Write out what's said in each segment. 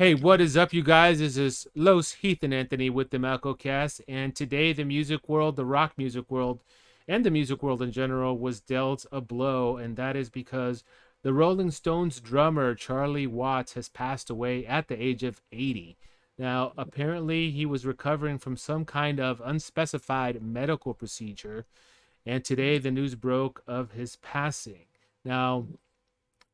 Hey, what is up, you guys? This is Los Heath and Anthony with the MaloCast, and today the music world, the rock music world, and the music world in general was dealt a blow, and that is because the Rolling Stones drummer Charlie Watts has passed away at the age of 80. Now, apparently, he was recovering from some kind of unspecified medical procedure, and today the news broke of his passing. Now,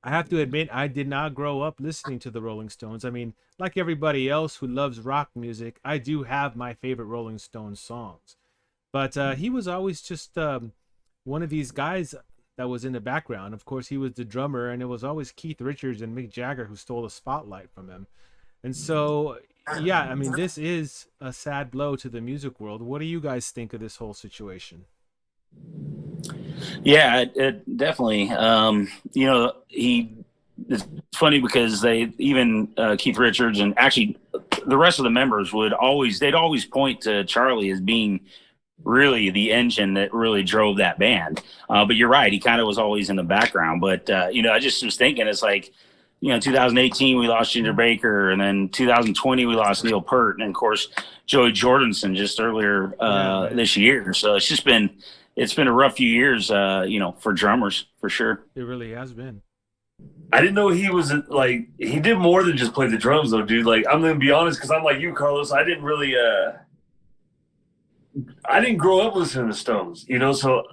I have to admit, I did not grow up listening to the Rolling Stones. I mean, like everybody else who loves rock music, I do have my favorite Rolling Stones songs. But he was always just one of these guys that was in the background. Of course, he was the drummer, and it was always Keith Richards and Mick Jagger who stole the spotlight from him. And so, yeah, I mean, this is a sad blow to the music world. What do you guys think of this whole situation? Yeah, it definitely. It's funny because they even Keith Richards and actually the rest of the members they'd always point to Charlie as being really the engine that really drove that band. But you're right, he kind of was always in the background. But I just was thinking, it's like, 2018 we lost Ginger Baker, and then 2020 we lost Neil Peart, and of course Joey Jordison just earlier this year. So it's been a rough few years, for drummers, for sure. It really has been. I didn't know he was like, he did more than just play the drums though, dude. Like, I'm going to be honest, because I'm like you, Carlos. I didn't really, I didn't grow up listening to Stones, so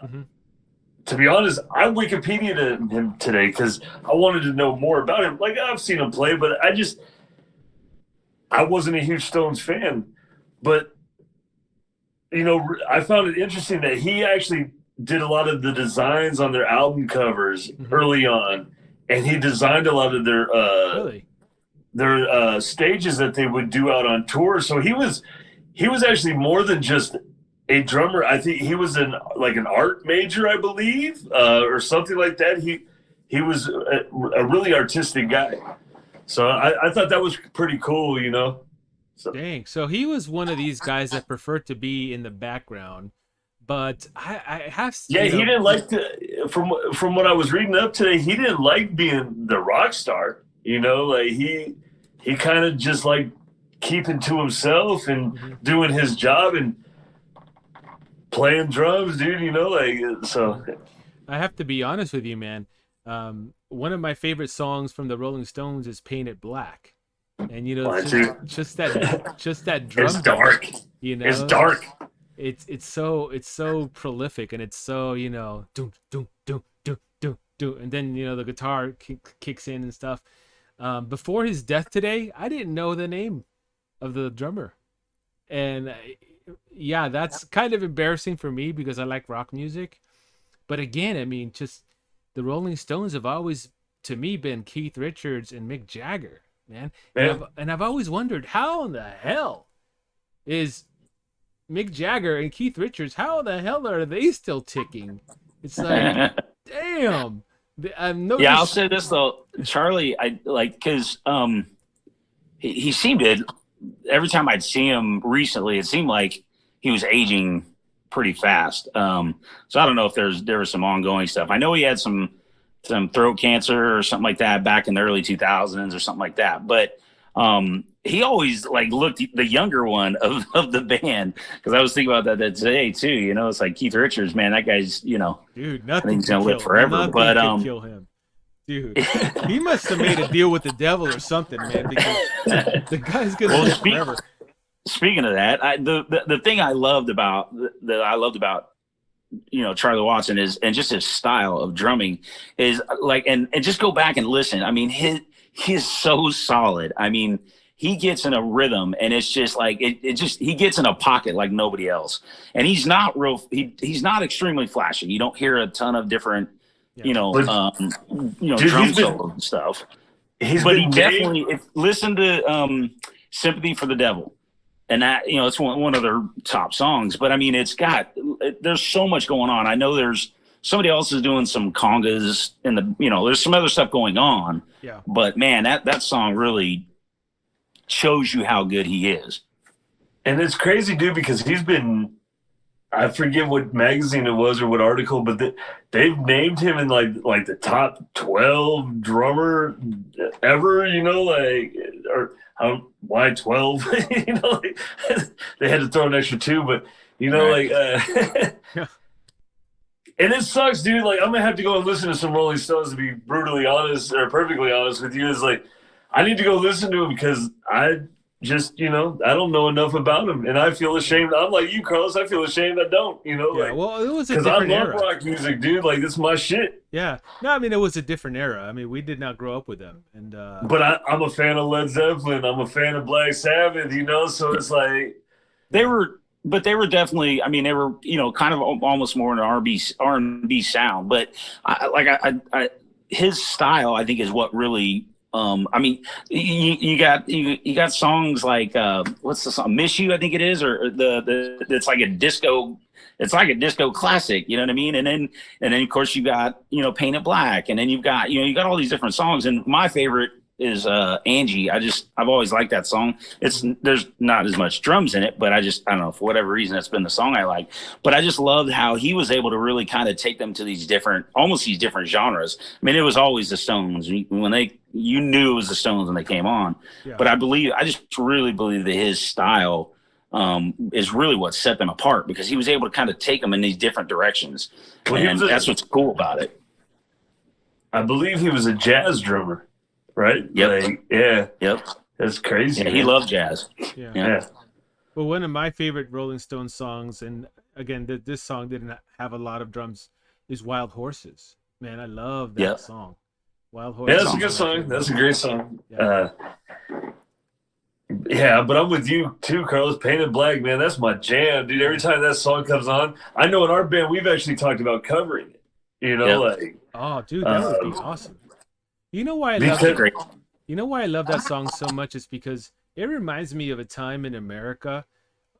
to be honest, I Wikipedia'd him today because I wanted to know more about him. Like, I've seen him play, but I wasn't a huge Stones fan. But I found it interesting that he actually did a lot of the designs on their album covers early on, and he designed a lot of their stages that they would do out on tour. So he was actually more than just a drummer. I think he was an art major, I believe, or something like that. He was a really artistic guy. So I thought that was pretty cool, So. Dang. So he was one of these guys that preferred to be in the background, but I have. Yeah, he didn't like to. From what I was reading up today, he didn't like being the rock star. Like he kind of just like keeping to himself and doing his job and playing drums, dude. So. I have to be honest with you, man. One of my favorite songs from the Rolling Stones is "Painted Black." And just that drum. It's dark. It's dark. It's so prolific, and it's so doom doom doom doom doom doom, and then the guitar kicks in and stuff. Before his death today, I didn't know the name of the drummer, and yeah, that's kind of embarrassing for me because I like rock music. But again, I mean, just the Rolling Stones have always, to me, been Keith Richards and Mick Jagger. Man. And I've always wondered, how in the hell is Mick Jagger and Keith Richards, how the hell are they still ticking? It's like, damn. I'll say this though, Charlie, because he seemed to, every time I'd see him recently, it seemed like he was aging pretty fast. So I don't know if there was some ongoing stuff. I know he had some throat cancer or something like that back in the early 2000s or something like that. But he always looked the younger one of the band, because I was thinking about that today too. It's like Keith Richards, man, that guy's, dude, nothing. I think he's gonna live forever. Nothing but can kill him, dude. He must have made a deal with the devil or something, man, because the guy's gonna live forever. Speaking of that, the thing I loved about Charlie Watson is, and just his style of drumming is and just go back and listen. I mean, he is so solid. I mean, he gets in a rhythm, and it's just like he gets in a pocket like nobody else. And he's not he's not extremely flashy. You don't hear a ton of different drum solo and stuff. But he definitely listen to Sympathy for the Devil. And that, it's one of their top songs. But I mean, there's so much going on. I know there's somebody else is doing some congas in the, there's some other stuff going on. Yeah. But man, that song really shows you how good he is. And it's crazy, dude, because he's been, I forget what magazine it was or what article, but they've named him in like the top 12 drummer ever, or why 12? You know, like, they had to throw an extra 2, but you know, Right. Yeah. and it sucks, dude. Like, I'm gonna have to go and listen to some Rolling Stones to be brutally honest or perfectly honest with you. Is like, I need to go listen to them because I just, you know, I don't know enough about them, and I feel ashamed. I'm like you, Carlos. I feel ashamed I don't, you know, Yeah, like well, it was a because I different love era. rock music, dude. Like, it's my shit. Yeah, no, I mean it was a different era. I mean we did not grow up with them, and But I'm a fan of Led Zeppelin. I'm a fan of Black Sabbath, you know. So it's like They were, but they were definitely. I mean, they were, you know, kind of almost more an R&B sound. But his style, I think, is what really. I mean, you got songs like what's the song? "Miss You," I think it is, or the it's like a disco. It's like a disco classic, you know what I mean? And then of course you got, you know, "Paint It Black," and then you've got, you know, you got all these different songs. And my favorite is Angie. I've always liked that song. There's not as much drums in it, but I don't know, for whatever reason that's been the song I like. But I just loved how he was able to really kind of take them to these different genres. I mean, it was always the Stones. You knew it was the Stones when they came on. yeah. But I just really believe that his style is really what set them apart, because he was able to kind of take them in these different directions. Well, and that's what's cool about it. I believe he was a jazz drummer, right? Yep. Like, yeah. Yep. That's crazy. Yeah, he loved jazz. Yeah. Yeah. Well, one of my favorite Rolling Stones songs, and again, this song didn't have a lot of drums, is "Wild Horses." Man, I love that song. Wild Horses. Yeah, that's a good song. That's a great song. Yeah. Yeah, but I'm with you too, Carlos. "Paint It Black," man, that's my jam, dude. Every time that song comes on, I know in our band we've actually talked about covering it. You know, like, oh, dude, that would be awesome. You know why I love it? You know why I love that song so much? It's because it reminds me of a time in America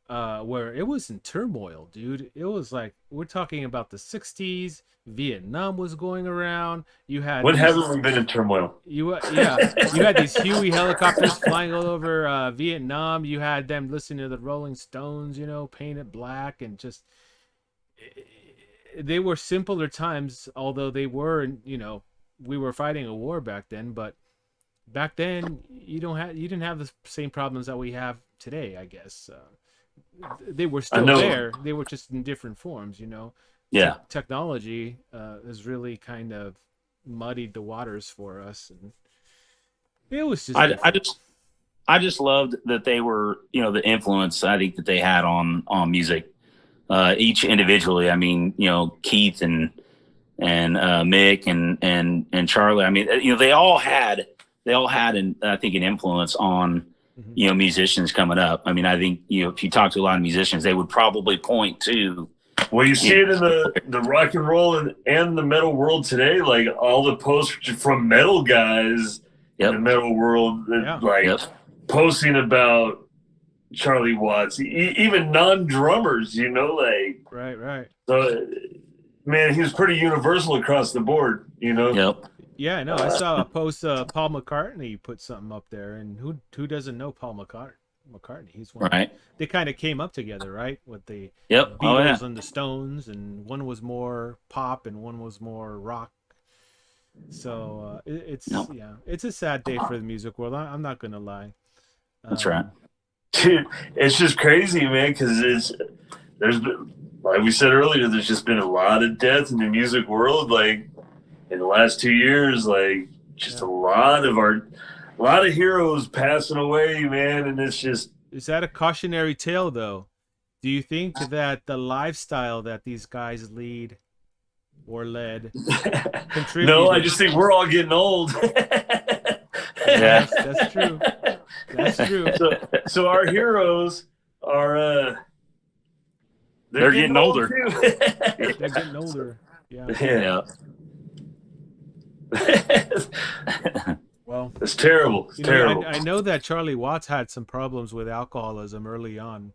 where it was in turmoil, dude. It was like, we're talking about the 60s. Vietnam was going around. You had what haven't we been in turmoil? You had these Huey helicopters flying all over Vietnam. You had them listening to the Rolling Stones, you know, "Paint It Black," and just they were simpler times, although they were, you know, we were fighting a war back then, but back then you didn't have the same problems that we have today, I guess. They were still there. They were just in different forms, you know. Yeah. Technology has really kind of muddied the waters for us, and it was just I just loved that they were, you know, the influence I think that they had on music, each individually. I mean, you know, Keith and Mick and Charlie. I mean, you know, they all had I think an influence on, you know, musicians coming up. I mean, I think, you know, if you talk to a lot of musicians, they would probably point to. Well, you see it in the rock and roll and the metal world today. Like, all the posts from metal guys in the metal world, posting about Charlie Watts, even non-drummers, you know, like. Right. So, man, he was pretty universal across the board, you know. Yep. Yeah, I know. I saw a post. Paul McCartney put something up there, and who doesn't know Paul McCartney? He's one. Right. They kind of came up together, right, with the Beatles and the Stones, and one was more pop and one was more rock. So it's a sad day for the music world. I'm not gonna lie. That's right. Dude, it's just crazy, man, because there's been, like we said earlier, there's just been a lot of death in the music world, like in the last 2 years, like just a lot of heroes passing away, man, and it's just. Is that a cautionary tale, though? Do you think that the lifestyle that these guys lead or led contributed? No, I just think we're all getting old. Yeah, that's true. That's true. So our heroes are they're getting older. They're getting older. Yeah. Well, it's terrible. It's terrible. I know that Charlie Watts had some problems with alcoholism early on.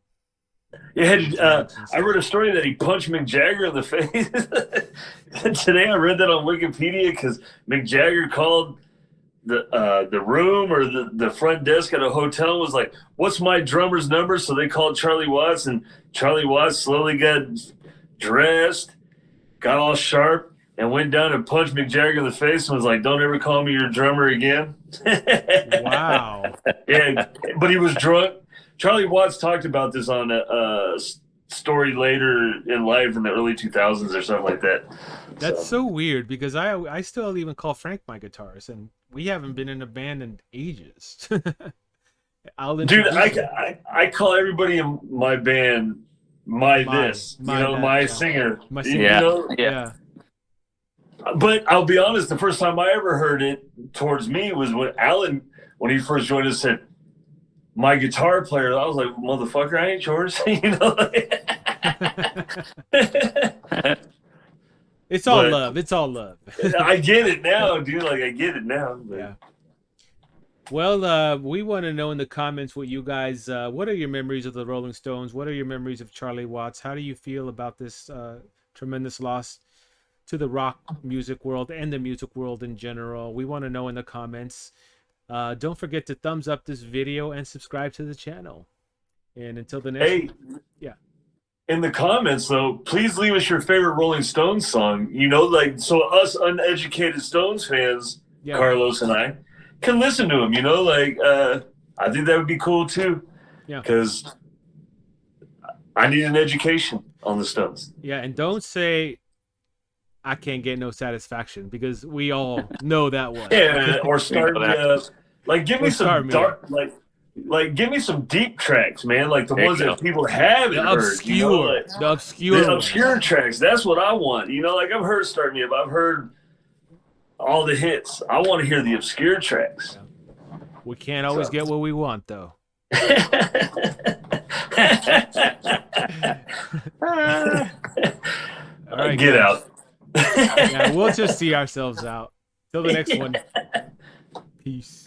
Yeah, I read a story that he punched Mick Jagger in the face. Today I read that on Wikipedia because Mick Jagger called the room or the front desk at a hotel and was like, "What's my drummer's number?" So they called Charlie Watts, and Charlie Watts slowly got dressed, got all sharp, and went down and punched Mick Jagger in the face and was like, "Don't ever call me your drummer again." Wow. Yeah, but he was drunk. Charlie Watts talked about this on a story later in life in the early 2000s or something like that. That's so weird because I still even call Frank my guitarist, and we haven't been in a band in ages. Dude, I call everybody in my band my singer. My singer. Yeah. You know? Yeah. But I'll be honest, the first time I ever heard it towards me was when Alan, when he first joined us, said, "My guitar player." I was like, "Motherfucker, I ain't yours." You know? It's all love. It's all love. I get it now, dude. Like, I get it now. But. Yeah. Well, we want to know in the comments what you guys, what are your memories of the Rolling Stones? What are your memories of Charlie Watts? How do you feel about this tremendous loss to the rock music world and the music world in general? We want to know in the comments. Don't forget to thumbs up this video and subscribe to the channel. And until the next in the comments, though, please leave us your favorite Rolling Stones song. You know, like, so us uneducated Stones fans, Carlos and I, can listen to them. You know, like, I think that would be cool too. Yeah. Because I need an education on the Stones. Yeah, and don't say I can't get no satisfaction, because we all know that one. Yeah, or start like give me some dark like give me some deep tracks, man, like the ones that people haven't heard. Obscure, you know, like, the obscure tracks. That's what I want. You know, like I've heard Start Me Up, I've heard all the hits. I want to hear the obscure tracks. Yeah. We can't always get what we want, though. All right, get out. Yeah, we'll just see ourselves out. Till the next one. Peace.